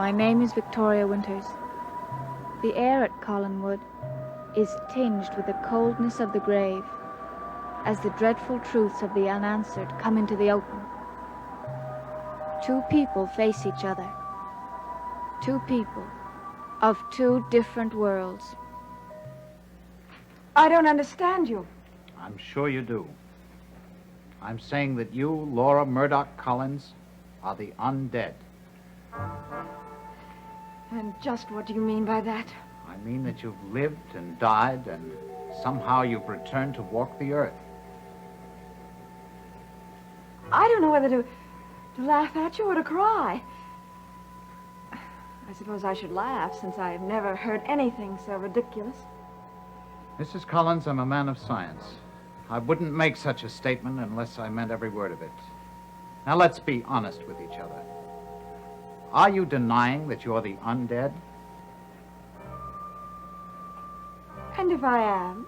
My name is Victoria Winters. The air at Collinwood is tinged with the coldness of the grave as the dreadful truths of the unanswered come into the open. Two people face each other. Two people of two different worlds. I don't understand you. I'm sure you do. I'm saying that you, Laura Murdoch Collins, are the undead. And just what do you mean by that? I mean that you've lived and died, and somehow you've returned to walk the earth. I don't know whether to laugh at you or to cry. I suppose I should laugh, since I've never heard anything so ridiculous. Mrs. Collins, I'm a man of science. I wouldn't make such a statement unless I meant every word of it. Now let's be honest with each other. Are you denying that you're the undead? And if I am?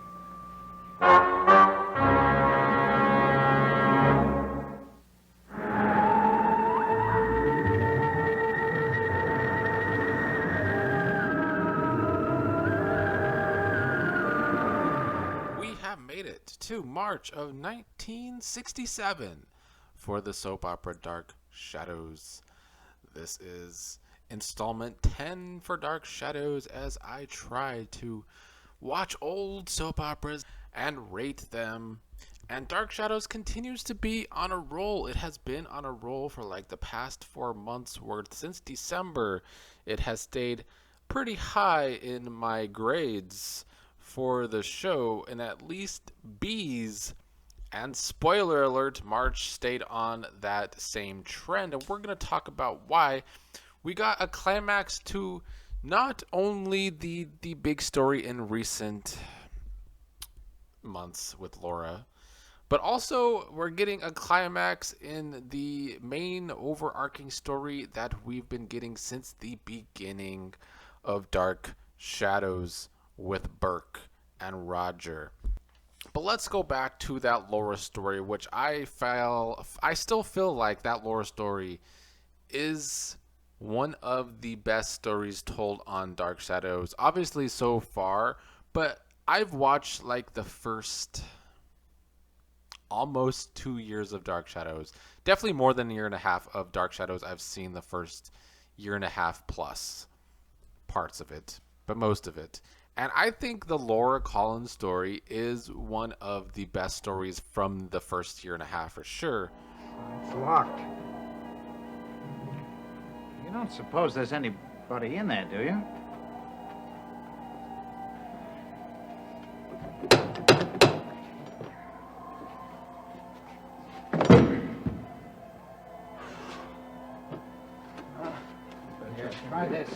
We have made it to March of 1967 for the soap opera Dark Shadows. This is installment 10 for Dark Shadows, as I try to watch old soap operas and rate them. And Dark Shadows continues to be on a roll. It has been on a roll for like the past 4 months worth. Since December, it has stayed pretty high in my grades for the show, and at least B's. And spoiler alert, March stayed on that same trend, and we're going to talk about why. We got a climax to not only the big story in recent months with Laura, but also we're getting a climax in the main overarching story that we've been getting since the beginning of Dark Shadows with Burke and Roger. But let's go back to that Laura story, which I still feel like that Laura story is one of the best stories told on Dark Shadows, obviously so far, but I've watched like the first almost 2 years of Dark Shadows. Definitely more than a year and a half of Dark Shadows. I've seen the first year and a half plus parts of it, but most of it. And I think the Laura Collins story is one of the best stories from the first year and a half for sure. It's locked. You don't suppose there's anybody in there, do you? Here, try this.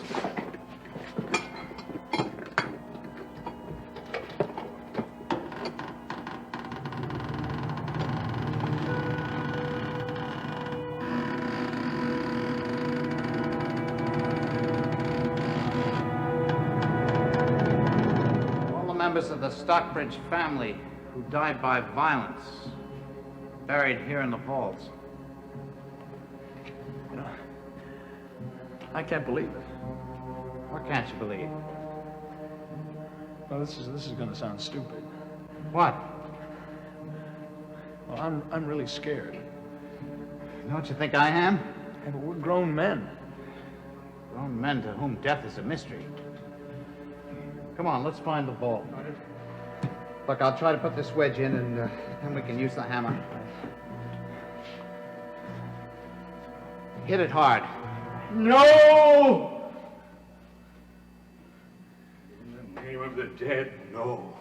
Members of the Stockbridge family who died by violence, buried here in the vaults. You know, I can't believe it. What can't you believe? Well, this is going to sound stupid. What? Well, I'm really scared. Don't you think I am? Yeah, but we're grown men. Grown men to whom death is a mystery. Come on, let's find the vault. Look, I'll try to put this wedge in, and then we can use the hammer. Hit it hard. No! In the name of the dead, no.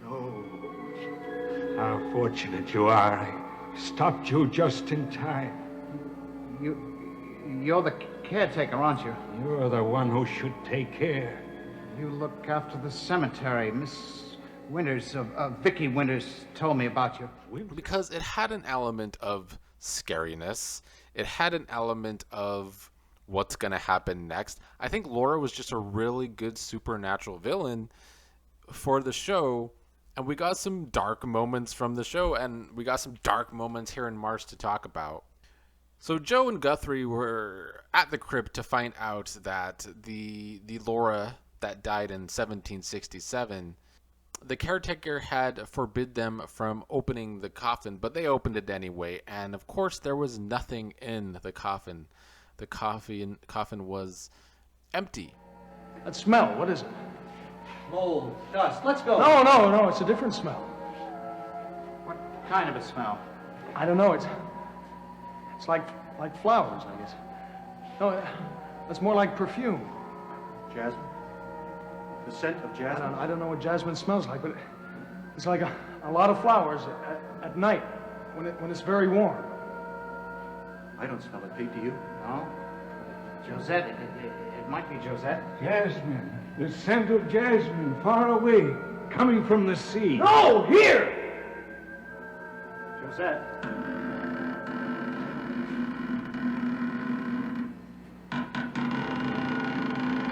No. How fortunate you are. I stopped you just in time. You're the caretaker, aren't you? You're the one who should take care. You look after the cemetery. Miss Winters, Vicky Winters told me about you. Because it had an element of scariness. It had an element of what's going to happen next. I think Laura was just a really good supernatural villain for the show. And we got some dark moments from the show, and we got some dark moments here in March to talk about. So Joe and Guthrie were at the crypt to find out that the Laura that died in 1767, the caretaker had forbid them from opening the coffin, but they opened it anyway, and of course there was nothing in the coffin. The coffin was empty. That smell, what is it? Mold, dust, let's go. No, it's a different smell. What kind of a smell? I don't know, it's like flowers, I guess. No, it's more like perfume. Jasmine? The scent of jasmine? I don't know what jasmine smells like, but it's like a lot of flowers at night when it's very warm. I don't smell it, Pete, do you? No. Josette, it might be Josette. Jasmine. The scent of jasmine far away, coming from the sea. No, here! Josette?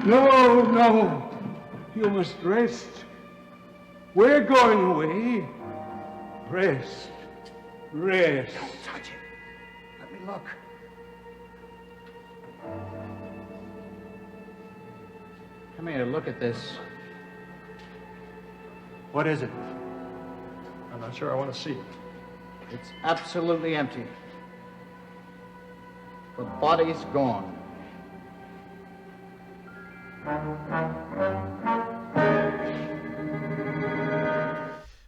No. You must rest. We're going away. Rest. Don't touch it. Let me look. Come here, look at this. What is it? I'm not sure I want to see it. It's absolutely empty. The body's gone.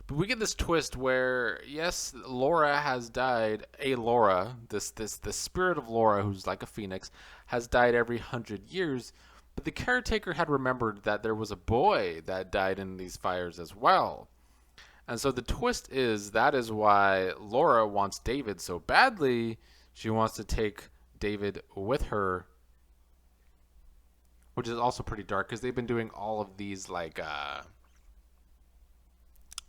But we get this twist where, yes, Laura has died. Laura, the spirit of Laura, who's like a phoenix, has died every 100 years. But the caretaker had remembered that there was a boy that died in these fires as well. And so the twist is that is why Laura wants David so badly. She wants to take David with her, which is also pretty dark because they've been doing all of these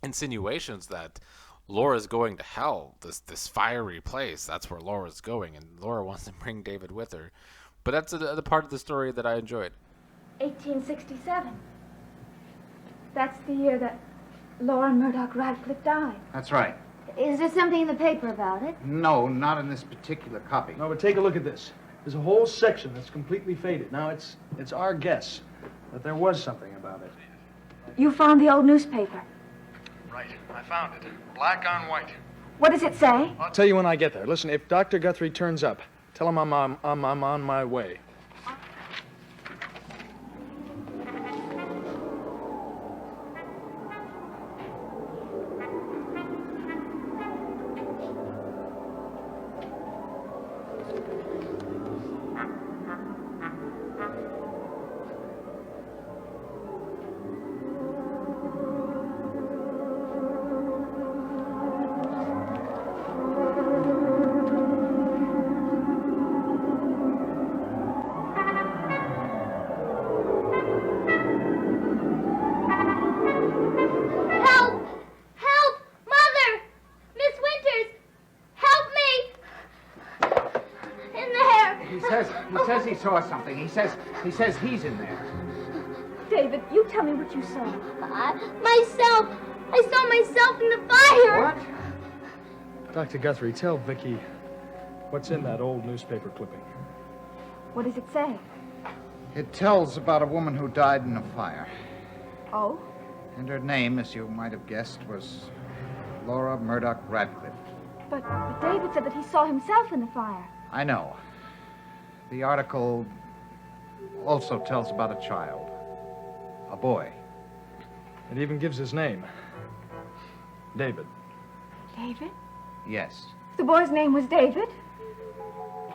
insinuations that Laura's going to hell, this fiery place. That's where Laura's going, and Laura wants to bring David with her. But that's the part of the story that I enjoyed. 1867. That's the year that Laura Murdoch Radcliffe died. That's right. Is there something in the paper about it? No, not in this particular copy. No, but take a look at this. There's a whole section that's completely faded. Now, it's our guess that there was something about it. You found the old newspaper. Right. I found it. Black on white. What does it say? I'll tell you when I get there. Listen, if Dr. Guthrie turns up, tell him I'm on my way. He says he saw something. He says he's in there. David, you tell me what you saw. Myself! I saw myself in the fire! What? Dr. Guthrie, tell Vicky what's in that old newspaper clipping. What does it say? It tells about a woman who died in a fire. Oh? And her name, as you might have guessed, was Laura Murdoch Radcliffe. But David said that he saw himself in the fire. I know. The article also tells about a child. A boy. It even gives his name. David. David? Yes. The boy's name was David?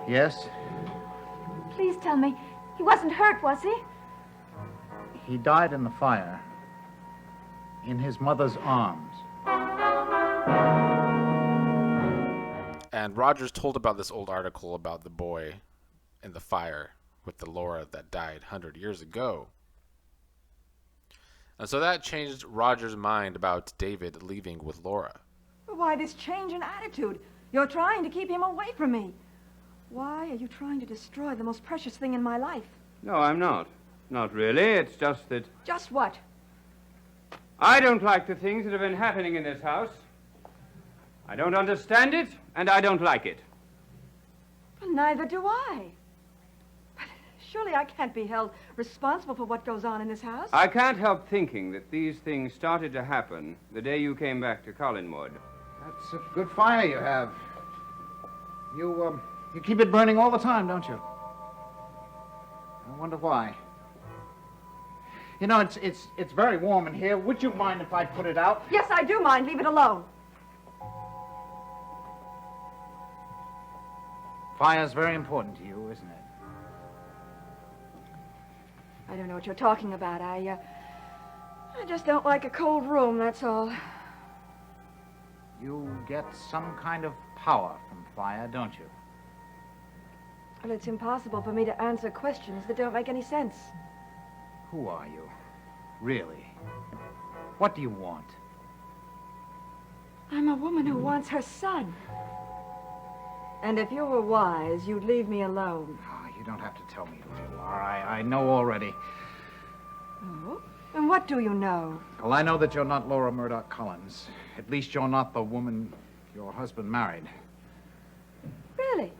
Yes? Please tell me, he wasn't hurt, was he? He died in the fire. In his mother's arms. And Rogers told about this old article about the boy in the fire with the Laura that died 100 years ago. And so that changed Rogers' mind about David leaving with Laura. Why this change in attitude? You're trying to keep him away from me. Why are you trying to destroy the most precious thing in my life? No, I'm not. Not really. It's just that Just what? I don't like the things that have been happening in this house. I don't understand it, and I don't like it. neither do I. But surely I can't be held responsible for what goes on in this house. I can't help thinking that these things started to happen the day you came back to Collinwood. That's a good fire you have. You keep it burning all the time, don't you? I wonder why. You know, it's very warm in here. Would you mind if I put it out? Yes, I do mind. Leave it alone. Fire's very important to you, isn't it? I don't know what you're talking about. I just don't like a cold room, that's all. You get some kind of power from fire, don't you? Well, it's impossible for me to answer questions that don't make any sense. Who are you? Really? What do you want? I'm a woman who wants her son. And if you were wise, you'd leave me alone. Oh, you don't have to tell me who you are. I know already. Oh? And what do you know? Well, I know that you're not Laura Murdoch Collins. At least you're not the woman your husband married. Really?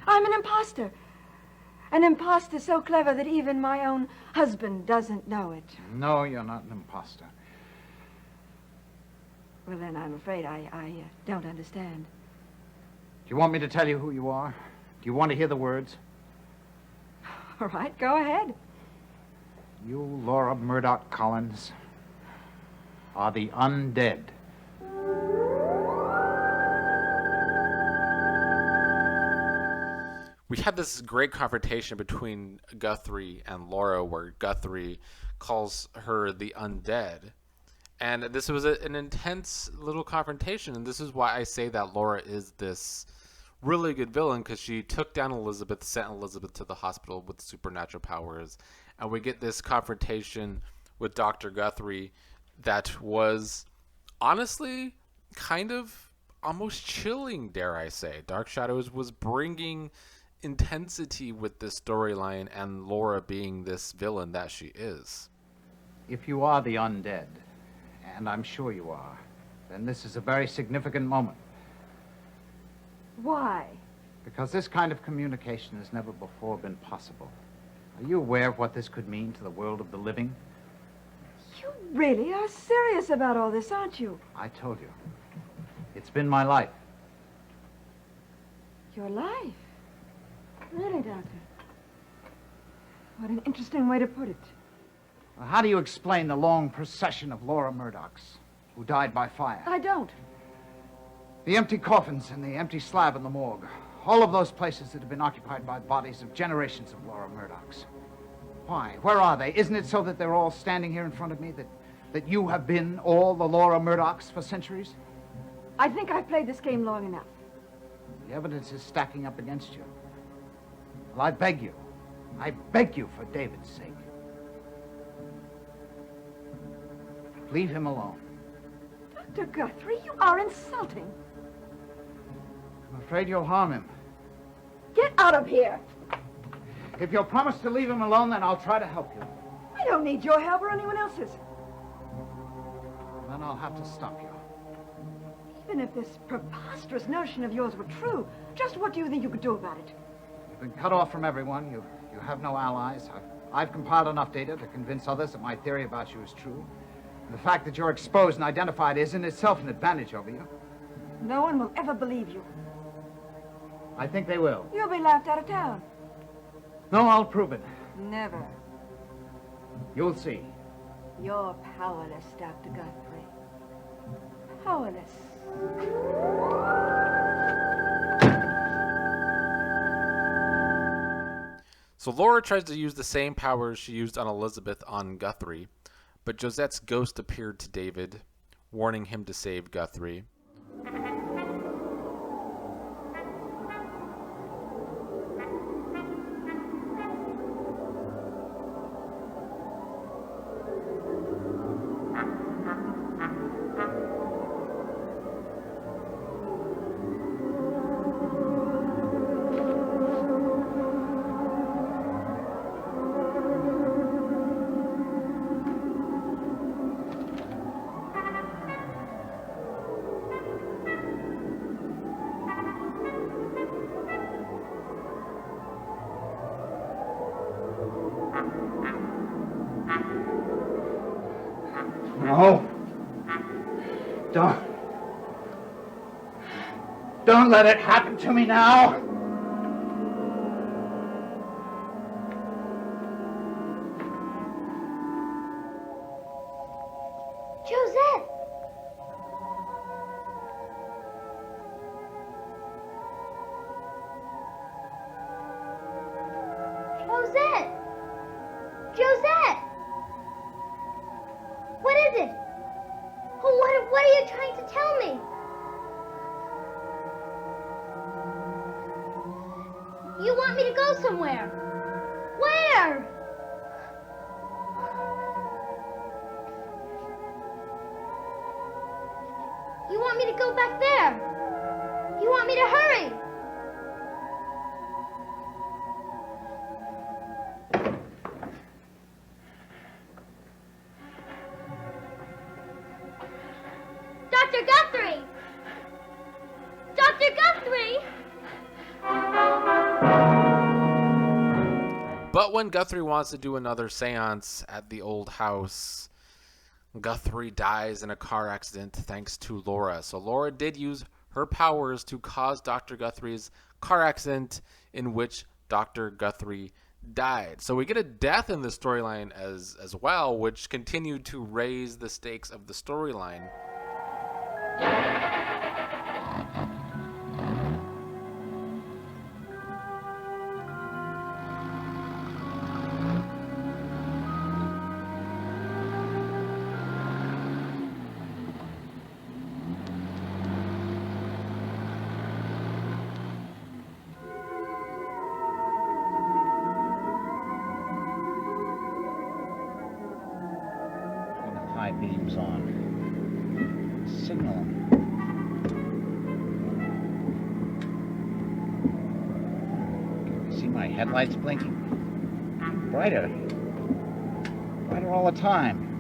I'm an imposter. An imposter so clever that even my own husband doesn't know it. No, you're not an imposter. Well, then I'm afraid I don't understand. Do you want me to tell you who you are? Do you want to hear the words? All right, go ahead. You, Laura Murdoch Collins, are the undead. We had this great confrontation between Guthrie and Laura where Guthrie calls her the undead. And this was an intense little confrontation, and this is why I say that Laura is this really good villain, because she took down Elizabeth, sent Elizabeth to the hospital with supernatural powers, and we get this confrontation with Dr. Guthrie that was honestly kind of almost chilling, dare I say. Dark Shadows was bringing intensity with this storyline, and Laura being this villain that she is. If you are the undead, and I'm sure you are, then this is a very significant moment. Why? Because this kind of communication has never before been possible. Are you aware of what this could mean to the world of the living? You really are serious about all this, aren't you? I told you. It's been my life. Your life? Really, Doctor? What an interesting way to put it. Well, how do you explain the long procession of Laura Murdochs who died by fire? I don't. The empty coffins and the empty slab in the morgue. All of those places that have been occupied by bodies of generations of Laura Murdochs. Why? Where are they? Isn't it so that they're all standing here in front of me, that you have been all the Laura Murdochs for centuries? I think I've played this game long enough. The evidence is stacking up against you. Well, I beg you for David's sake. Leave him alone. Dr. Guthrie, you are insulting. I'm afraid you'll harm him. Get out of here. If you'll promise to leave him alone, then I'll try to help you. I don't need your help or anyone else's. Then I'll have to stop you. Even if this preposterous notion of yours were true, just what do you think you could do about it? You've been cut off from everyone. You have no allies. I've compiled enough data to convince others that my theory about you is true. And the fact that you're exposed and identified is in itself an advantage over you. No one will ever believe you. I think they will. You'll be laughed out of town. No, I'll prove it. Never. You'll see. You're powerless, Dr. Guthrie. Powerless. So Laura tries to use the same powers she used on Elizabeth on Guthrie, but Josette's ghost appeared to David, warning him to save Guthrie. Don't let it happen to me now. Josette! Josette! Josette! What is it? Oh, what are you trying to tell me? You want me to go somewhere. Where? You want me to go back there. You want me to hurry. Dr. Guthrie! Dr. Guthrie! But when Guthrie wants to do another seance at the old house, Guthrie dies in a car accident thanks to Laura. So Laura did use her powers to cause Dr. Guthrie's car accident in which Dr. Guthrie died. So we get a death in the storyline as well, which continued to raise the stakes of the storyline. High beams on. Signal. See my headlights blinking? Brighter. Brighter all the time.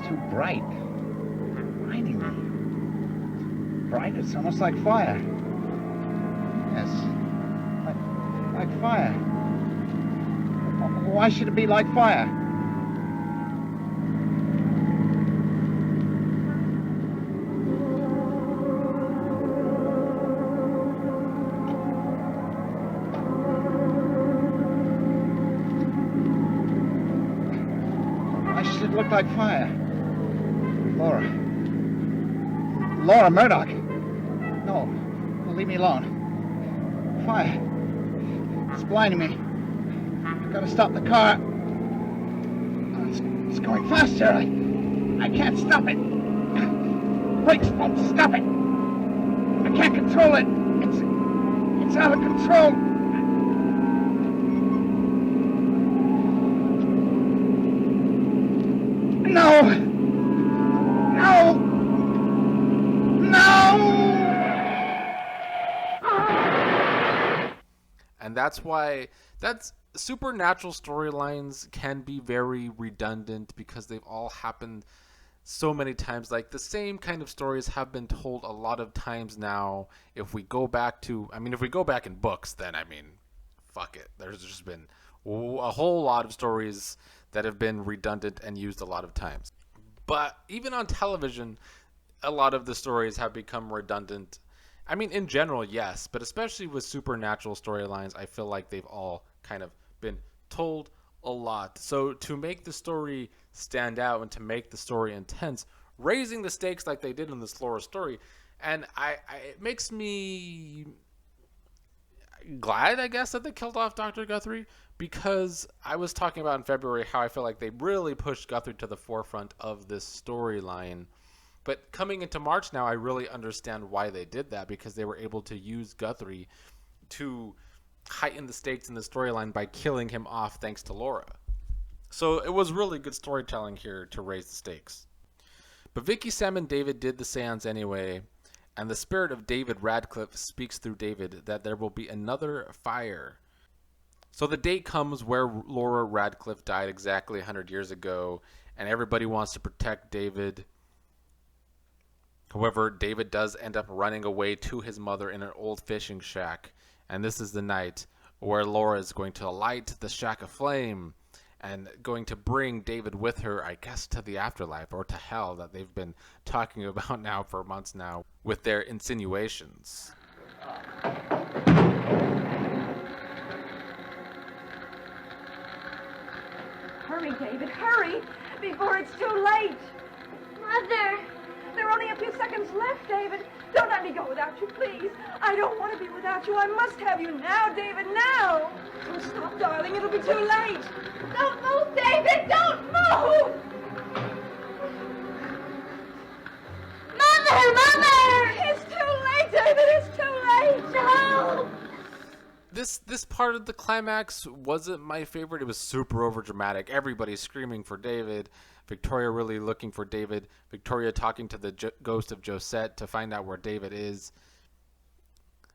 Too bright. Blinding me. Bright, it's almost like fire. Yes. Like fire. Why should it be like fire? Why should it look like fire? Laura Murdoch. No, leave me alone. Fire. It's blinding me. I've got to stop the car. It's going faster. I can't stop it. Brakes won't stop it. I can't control it. It's out of control. No! And that's supernatural storylines can be very redundant because they've all happened so many times. Like the same kind of stories have been told a lot of times now. If we go back in books, then fuck it. There's just been a whole lot of stories that have been redundant and used a lot of times. But even on television, a lot of the stories have become redundant. In general, yes, but especially with supernatural storylines, I feel like they've all kind of been told a lot. So to make the story stand out and to make the story intense, raising the stakes like they did in this Laura story, and it makes me glad, I guess, that they killed off Dr. Guthrie, because I was talking about in February how I feel like they really pushed Guthrie to the forefront of this storyline. But coming into March now, I really understand why they did that, because they were able to use Guthrie to heighten the stakes in the storyline by killing him off thanks to Laura. So it was really good storytelling here to raise the stakes. But Vicky, Sam, and David did the seance anyway, And the spirit of David Radcliffe speaks through David that there will be another fire. So the date comes where Laura Radcliffe died exactly 100 years ago, and everybody wants to protect David. However, David does end up running away to his mother in an old fishing shack, and this is the night where Laura is going to light the shack aflame and going to bring David with her, I guess, to the afterlife or to hell that they've been talking about now for months now with their insinuations. Hurry, David, hurry, before it's too late. Mother! There are only a few seconds left, David. Don't let me go without you, please. I don't want to be without you. I must have you now, David, now. Oh, stop, darling. It'll be too late. Don't move, David! Don't move! Mother! Mother! It's too late, David. It's too late. No! This part of the climax wasn't my favorite. It was super overdramatic. Everybody screaming for David. Victoria really looking for David. Victoria talking to the ghost of Josette to find out where David is.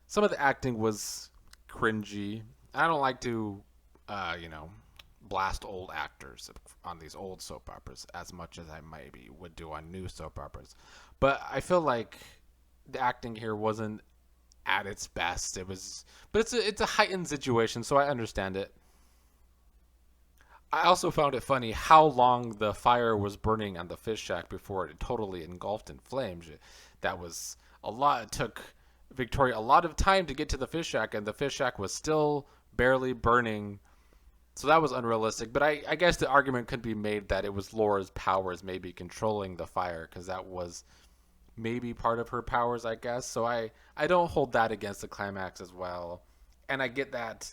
Some of the acting was cringy. I don't like to, blast old actors on these old soap operas as much as I maybe would do on new soap operas. But I feel like the acting here wasn't at its best. But it's a heightened situation, so I understand it. I also found it funny how long the fire was burning on the fish shack before it totally engulfed in flames. That was a lot. It took Victoria a lot of time to get to the fish shack, and the fish shack was still barely burning. So that was unrealistic. But I guess the argument could be made that it was Laura's powers maybe controlling the fire, because that was maybe part of her powers, I guess. So I don't hold that against the climax as well. And I get that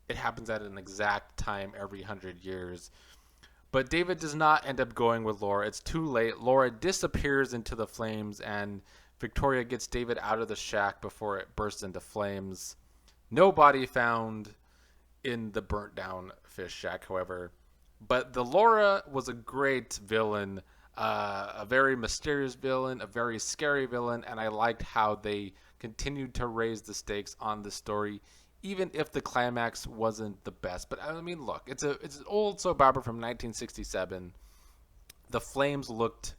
it happens at an exact time every 100 years. But David does not end up going with Laura. It's too late. Laura disappears into the flames, and Victoria gets David out of the shack before it bursts into flames. No body found in the burnt down fish shack, however. But the Laura was a great villain, a very mysterious villain, a very scary villain, and I liked how they continued to raise the stakes on the story, even if the climax wasn't the best. But I mean, look, it's an old soap opera from 1967. The flames looked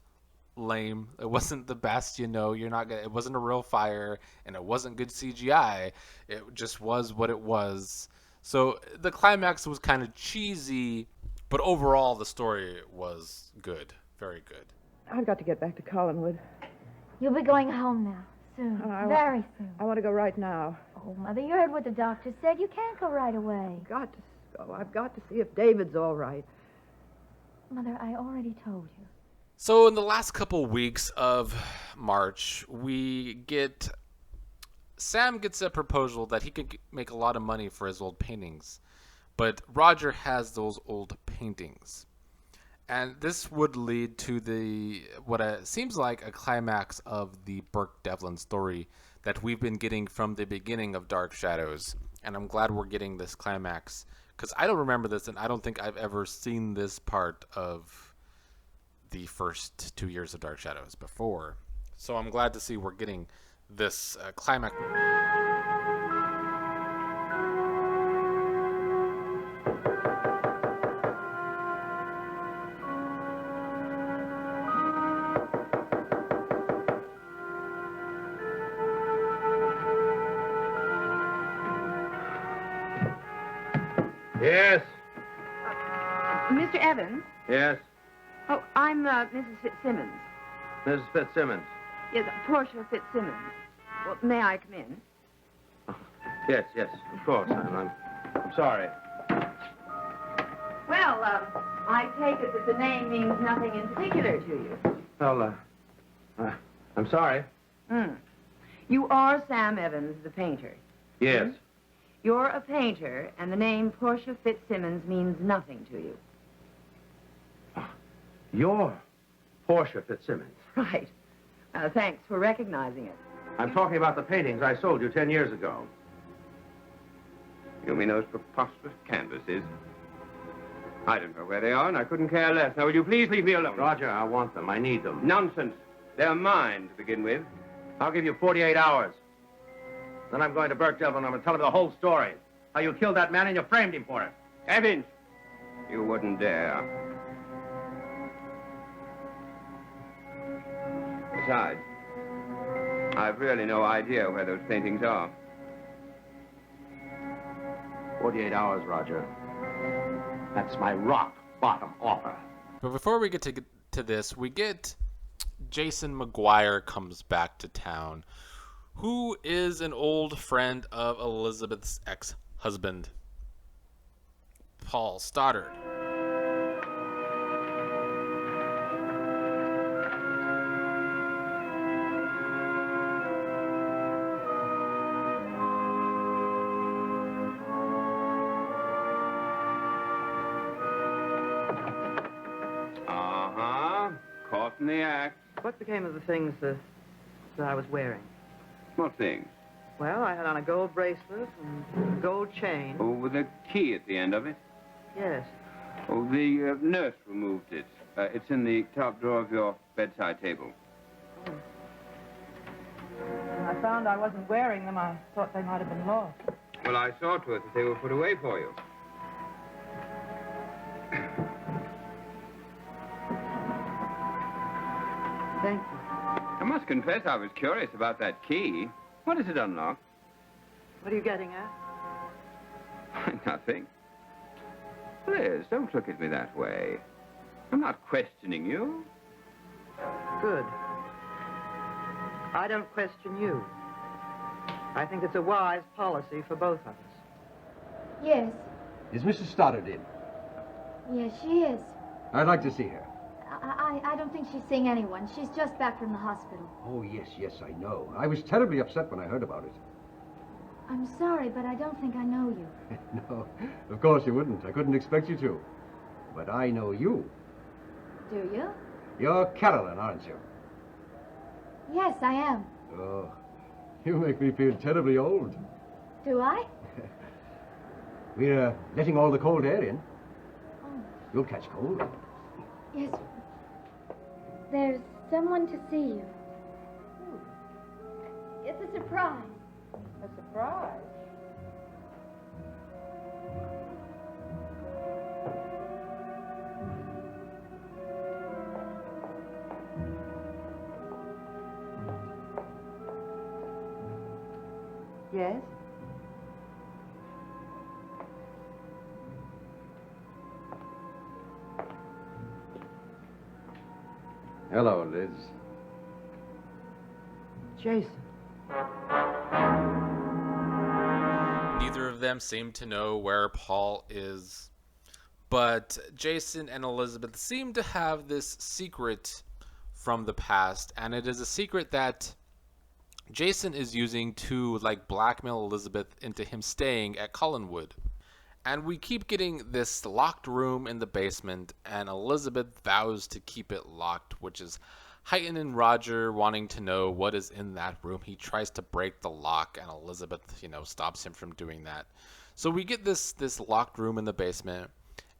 lame. It wasn't the best, it wasn't a real fire, and it wasn't good CGI. It just was what it was. So the climax was kind of cheesy, but overall the story was good. Very good. I've got to get back to Collinwood. You'll be going home now, soon. Very soon. I want to go right now. Oh, Mother, you heard what the doctor said. You can't go right away. I've got to go. I've got to see if David's all right. Mother, I already told you. So in the last couple weeks of March, Sam gets a proposal that he could make a lot of money for his old paintings, but Roger has those old paintings. And this would lead to what seems like a climax of the Burke Devlin story that we've been getting from the beginning of Dark Shadows. And I'm glad we're getting this climax, because I don't remember this, and I don't think I've ever seen this part of the first 2 years of Dark Shadows before. So I'm glad to see we're getting this climax. Yes. Mr. Evans? Yes. Oh, I'm Mrs. Fitzsimmons. Mrs. Fitzsimmons. Yes, Portia Fitzsimmons. Well, may I come in? Yes, of course. I'm sorry. Well, I take it that the name means nothing in particular to you. Well, I'm sorry. You are Sam Evans, the painter. Yes. You're a painter, and the name Portia Fitzsimmons means nothing to you. You're Portia Fitzsimmons. Right. Thanks for recognizing it. I'm talking about the paintings I sold you 10 years ago. You mean those preposterous canvases? I don't know where they are, and I couldn't care less. Now, will you please leave me alone? Roger, I want them. I need them. Nonsense. They're mine, to begin with. I'll give you 48 hours. Then I'm going to Burke jail and I'm going to tell him the whole story. How you killed that man and you framed him for it. Evans! You wouldn't dare. Besides, I've really no idea where those paintings are. 48 hours, Roger. That's my rock bottom offer. But before we get to this, we get Jason McGuire comes back to town, who is an old friend of Elizabeth's ex-husband, Paul Stoddard. Caught in the act. What became of the things that I was wearing? What things? Well, I had on a gold bracelet and a gold chain. Oh, with a key at the end of it? Yes. Oh, the nurse removed it. It's in the top drawer of your bedside table. When I found I wasn't wearing them, I thought they might have been lost. Well, I saw to it that they were put away for you. Thank you. I must confess I was curious about that key. What does it unlock? What are you getting at? Nothing. Liz, don't look at me that way. I'm not questioning you. Good. I don't question you. I think it's a wise policy for both of us. Yes. Is Mrs. Stoddard in? Yes, she is. I'd like to see her. I don't think she's seeing anyone. She's just back from the hospital. Oh, yes, I know. I was terribly upset when I heard about it. I'm sorry, but I don't think I know you. No, of course you wouldn't. I couldn't expect you to. But I know you. Do you? You're Carolyn, aren't you? Yes, I am. Oh, you make me feel terribly old. Do I? We're letting all the cold air in. Oh. You'll catch cold. Yes. There's someone to see you. It's a surprise. A surprise? Yes? Hello, Liz. Jason. Neither of them seem to know where Paul is, but Jason and Elizabeth seem to have this secret from the past, and it is a secret that Jason is using to blackmail Elizabeth into him staying at Collinwood. And we keep getting this locked room in the basement, and Elizabeth vows to keep it locked, which is heightening Roger wanting to know what is in that room. He tries to break the lock, and Elizabeth, stops him from doing that. So we get this locked room in the basement,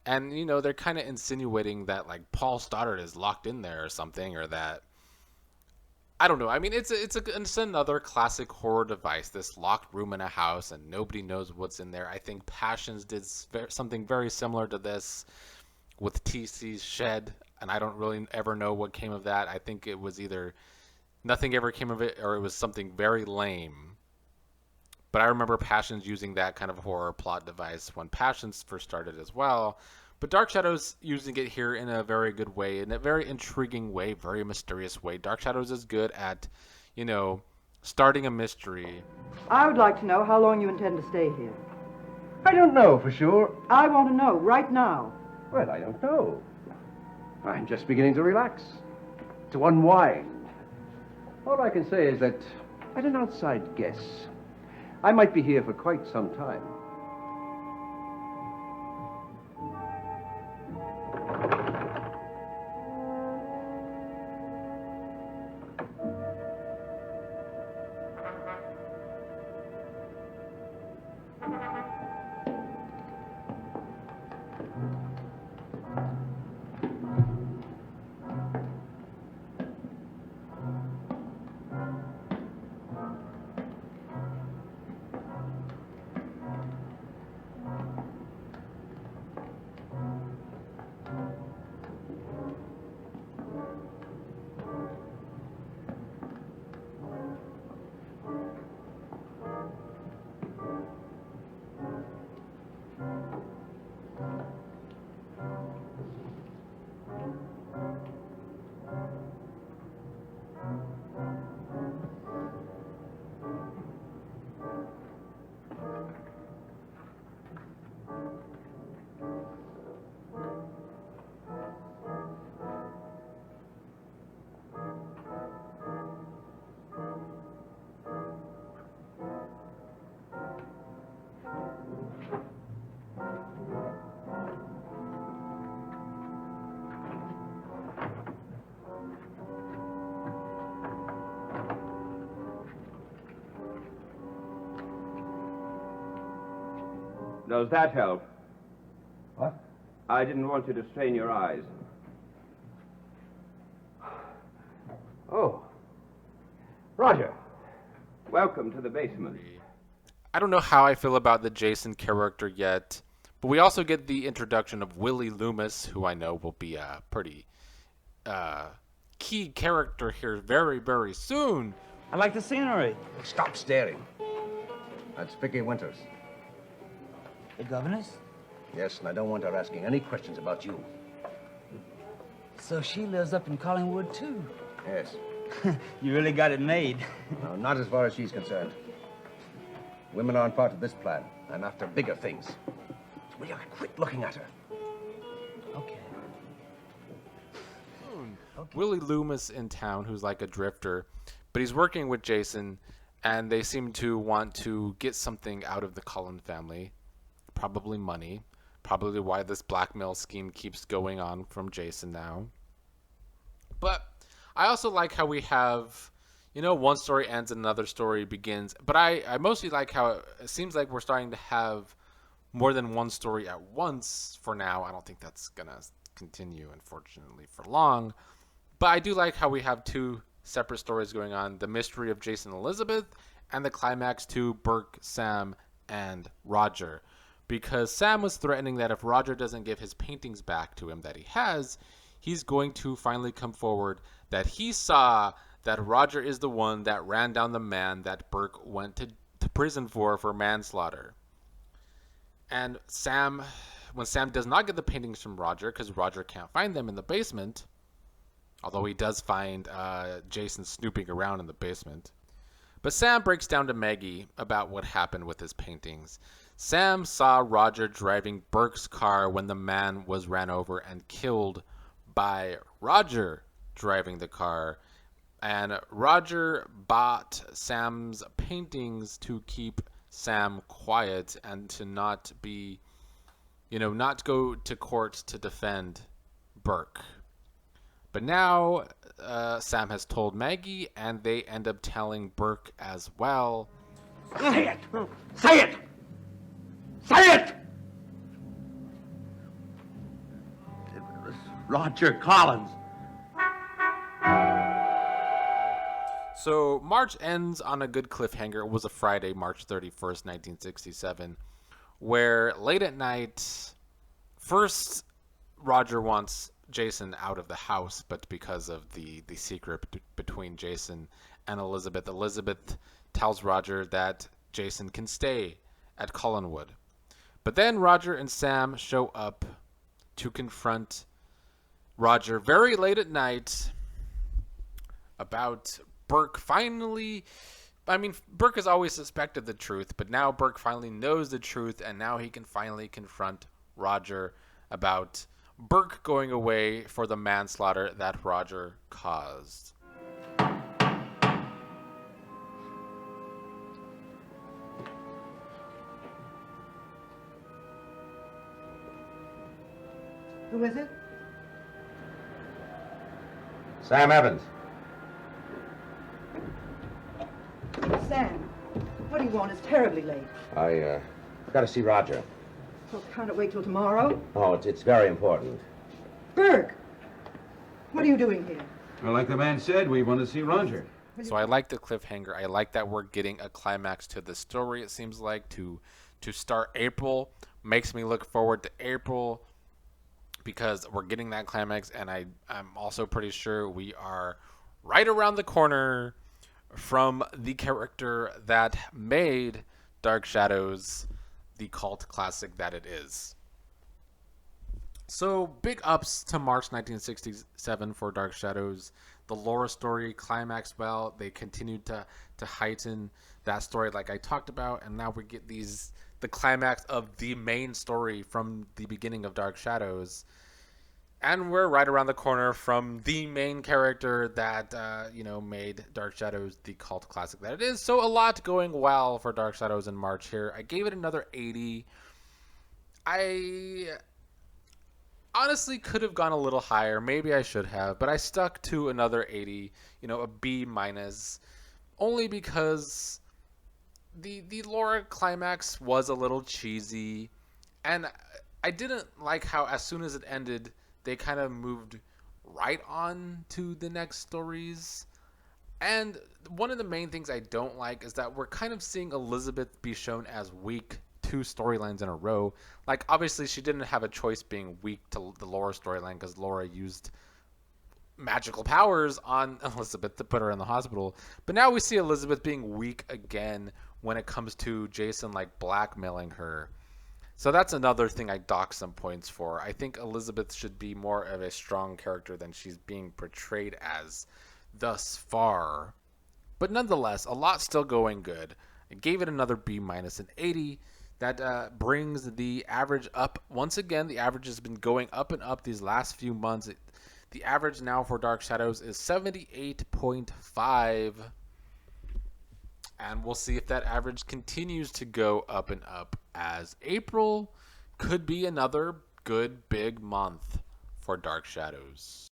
and, they're kind of insinuating that, Paul Stoddard is locked in there or something, or that... I don't know. I mean, it's another classic horror device, this locked room in a house, and nobody knows what's in there. I think Passions did something very similar to this with TC's Shed, and I don't really ever know what came of that. I think it was either nothing ever came of it, or it was something very lame. But I remember Passions using that kind of horror plot device when Passions first started as well. But Dark Shadows using it here in a very good way, in a very intriguing way, very mysterious way. Dark Shadows is good at, starting a mystery. I would like to know how long you intend to stay here. I don't know for sure. I want to know right now. Well, I don't know. I'm just beginning to relax, to unwind. All I can say is that, at an outside guess, I might be here for quite some time. Does that help? What? I didn't want you to strain your eyes. Oh. Roger. Welcome to the basement. I don't know how I feel about the Jason character yet, but we also get the introduction of Willie Loomis, who I know will be a pretty key character here very, very soon. I like the scenery. Stop staring. That's Vicky Winters. The governess? Yes, and I don't want her asking any questions about you. So she lives up in Collingwood, too. Yes. You really got it made. No, not as far as she's concerned. Women aren't part of this plan. I'm after bigger things. Will you quit looking at her? Okay. Willie Loomis in town, who's like a drifter, but he's working with Jason, and they seem to want to get something out of the Cullen family. Probably money. Probably why this blackmail scheme keeps going on from Jason now. But I also like how we have, one story ends and another story begins. But I mostly like how it seems like we're starting to have more than one story at once for now. I don't think that's going to continue, unfortunately, for long. But I do like how we have two separate stories going on. The mystery of Jason and Elizabeth and the climax to Burke, Sam, and Roger. Because Sam was threatening that if Roger doesn't give his paintings back to him that he has, he's going to finally come forward that he saw that Roger is the one that ran down the man that Burke went to prison for manslaughter. And when Sam does not get the paintings from Roger, because Roger can't find them in the basement, although he does find Jason snooping around in the basement. But Sam breaks down to Maggie about what happened with his paintings. Sam saw Roger driving Burke's car when the man was ran over and killed by Roger driving the car. And Roger bought Sam's paintings to keep Sam quiet and to not be, not go to court to defend Burke. But now Sam has told Maggie, and they end up telling Burke as well. Say it! Say it! Say it! It was Roger Collins. So March ends on a good cliffhanger. It was a Friday, March 31st, 1967, where late at night, first Roger wants Jason out of the house, but because of the secret between Jason and Elizabeth, Elizabeth tells Roger that Jason can stay at Collinwood. But then Roger and Sam show up to confront Roger very late at night about Burke finally... Burke has always suspected the truth, but now Burke finally knows the truth, and now he can finally confront Roger about Burke going away for the manslaughter that Roger caused. Who is it? Sam Evans. Sam, what do you want? It's terribly late. I got to see Roger. Well, can't it wait till tomorrow? Oh, it's very important. Burke! What are you doing here? Well, like the man said, we want to see Roger. So I like the cliffhanger. I like that we're getting a climax to the story, it seems like, to start April. Makes me look forward to April because we're getting that climax, and I'm also pretty sure we are right around the corner from the character that made Dark Shadows the cult classic that it is. So big ups to March 1967 for Dark Shadows. The Laura story climaxed well. They continued to heighten that story like I talked about, and now we get the climax of the main story from the beginning of Dark Shadows. And we're right around the corner from the main character that, made Dark Shadows the cult classic that it is. So a lot going well for Dark Shadows in March here. I gave it another 80. I honestly could have gone a little higher. Maybe I should have. But I stuck to another 80, a B minus. Only because the Laura climax was a little cheesy. And I didn't like how as soon as it ended, they kind of moved right on to the next stories. And one of the main things I don't like is that we're kind of seeing Elizabeth be shown as weak 2 storylines in a row. Like, obviously, she didn't have a choice being weak to the Laura storyline because Laura used magical powers on Elizabeth to put her in the hospital. But now we see Elizabeth being weak again when it comes to Jason, like, blackmailing her. So that's another thing I dock some points for. I think Elizabeth should be more of a strong character than she's being portrayed as thus far. But nonetheless, a lot still going good. I gave it another B minus, an 80. That brings the average up. Once again, the average has been going up and up these last few months. The average now for Dark Shadows is 78.5. And we'll see if that average continues to go up and up, as April could be another good big month for Dark Shadows.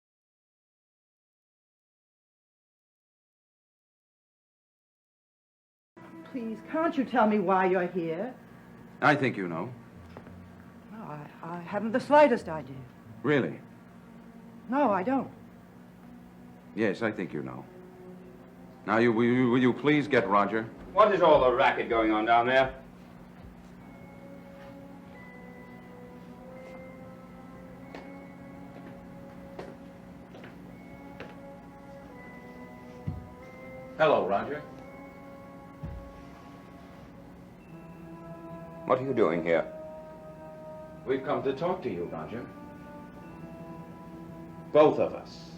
Please, can't you tell me why you're here? I think you know. No, I haven't the slightest idea. Really? No, I don't. Yes, I think you know. Now, will you please get Roger? What is all the racket going on down there? Hello, Roger. What are you doing here? We've come to talk to you, Roger. Both of us.